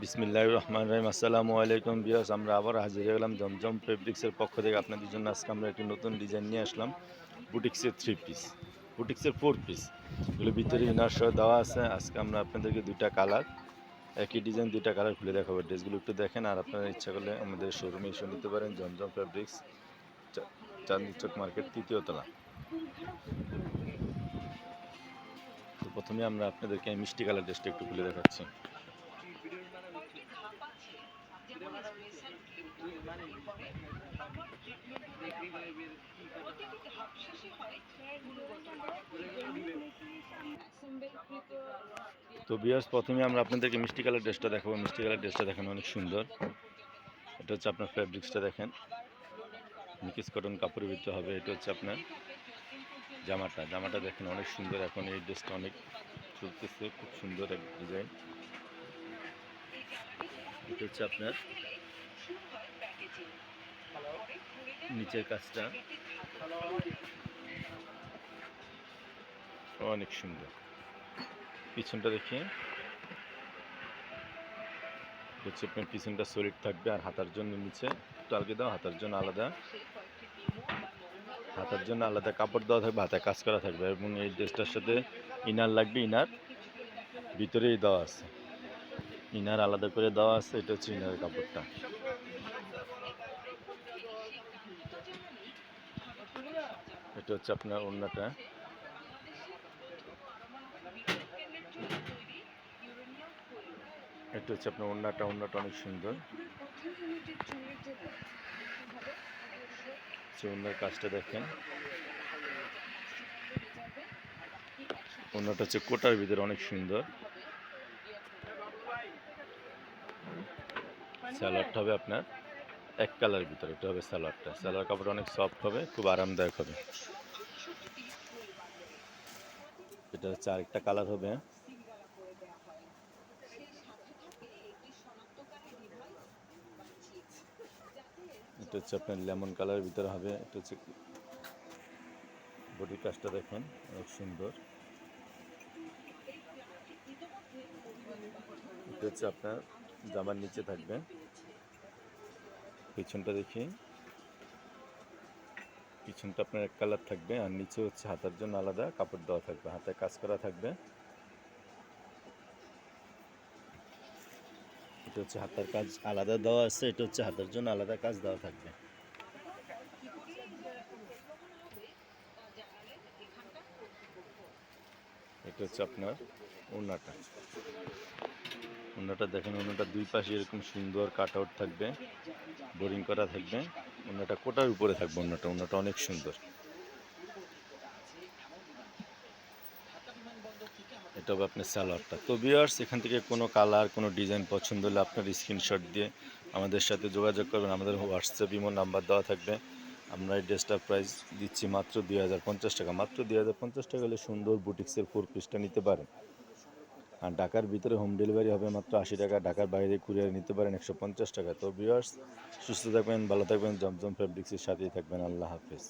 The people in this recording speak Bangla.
বিসমিল্লাহির রহমানির রহিম। আসসালামু আলাইকুম ভিউয়ার্স, আমরা আবার হাজির হয়ে গেলাম জমজম ফেব্রিক্সের পক্ষ থেকে আপনাদের জন্য। আজকে আমরা একটি নতুন ডিজাইন নিয়ে আসলাম, বুটিক্সের 3 পিস, বুটিক্সের 4 পিস। এগুলো ভিতরে ইনার সহ দেওয়া আছে। আজকে আমরা আপনাদেরকে দুইটা কালার, একই ডিজাইন দুইটা কালার খুলে দেখাবো। ড্রেসগুলো একটু দেখেন, আর আপনারা ইচ্ছা করলে আমাদের শোরুমে এসে নিতে পারেন। জমজম ফেব্রিক্স, চাঁদনি চক মার্কেট, 3য় তলা। তো প্রথমে আমরা আপনাদেরকে মিষ্টি কালার ড্রেসটা একটু খুলে দেখাচ্ছি। তো ভিউয়ার্স, প্রথমে আমরা আপনাদেরকে মিষ্টি কালার ড্রেসটা দেখাবো। মিষ্টি কালার ড্রেসটা দেখেন, অনেক সুন্দর। এটা হচ্ছে আপনার ফ্যাব্রিক্সটা দেখেন, মিক্স কটন কাপড়ের ভিতরে হবে। এটা হচ্ছে আপনার জামাটা দেখেন, অনেক সুন্দর। এখন এই ড্রেসটা অনেক চলতেছে, খুব সুন্দর এক ডিজাইন। এটা হচ্ছে আপনার নিচের কাজটা অনেক সুন্দর। পিছনটা দেখি, হচ্ছে আপনার পিছনটা সলিড থাকবে, আর হাতার জন্য নিচে একটু আলগে দাও, হাতার জন্য আলাদা কাপড় দেওয়া থাকবে, হাতে কাজ করা থাকবে। এবং এই ড্রেসটার সাথে ইনার লাগবে, ইনার ভিতরেই দেওয়া আছে, ইনার আলাদা করে দেওয়া আছে। এটা হচ্ছে ইনারের কাপড়টা। এটা হচ্ছে আপনার ওড়নাটা। এটা হচ্ছে আপনার ওড়নাটা অনেক সুন্দর। ওড়নার কাজটা দেখেন, ওড়নাটা হচ্ছে কোটার ভিতরে অনেক সুন্দর। সালোয়ারটা হবে আপনার এক কালারের ভিতরে, এটা হবে সালোয়ারটা। সালোয়ার কাপড় অনেক সফট হবে, খুব আরামদায়ক হবে। এটা হচ্ছে আরেকটা কালার হবে। এটা হচ্ছে আপনার লেমন কালারের ভিতরে হবে। এটা হচ্ছে বডির কাজটা দেখেন, অনেক সুন্দর। এটা হচ্ছে আপনার জামার নিচে থাকবে। পিছনটা দেখি, পিছনটা আপনার এক কালার থাকবে, আর নিচে হচ্ছে হাতার জন্য আলাদা কাপড় দেওয়া থাকবে, হাতে কাজ করা থাকবে। এটা হচ্ছে হাতার কাজ আলাদা দেওয়া আছে, এটা হচ্ছে হাতার জন্য আলাদা কাজ দেওয়া থাকবে। এটা হচ্ছে আপনার ওড়নাটা দেখেন, ওড়নাটা দুই পাশে এরকম সুন্দর কাট আউট থাকবে, বোরিং করা থাকবে। ওড়নাটা কোটার উপরে থাকবে। ওড়নাটা অনেক সুন্দর। এটা হবে আপনার সালোয়ারটা। তো ভিউয়ার্স, এখান থেকে কোনো কালার, কোনো ডিজাইন পছন্দ হলে আপনার স্ক্রিনশট দিয়ে আমাদের সাথে যোগাযোগ করবেন। আমাদের হোয়াটসঅ্যাপ ইমো নাম্বার দেওয়া থাকবে। আমরা এই ড্রেসটার প্রাইস দিচ্ছি মাত্র 2050 টাকা। মাত্র 2050 টাকা হলে সুন্দর বুটিক্সের 4 পিসটা নিতে পারেন। আর ঢাকার ভিতরে হোম ডেলিভারি হবে মাত্র 80 টাকা। ঢাকার বাইরে কুরিয়ার নিতে পারেন 150 টাকা। তো ভিউয়ার্স, সুস্থ থাকবেন, ভালো থাকবেন, জমজম ফেব্রিক্সের সাথেই থাকবেন। আল্লাহ হাফেজ।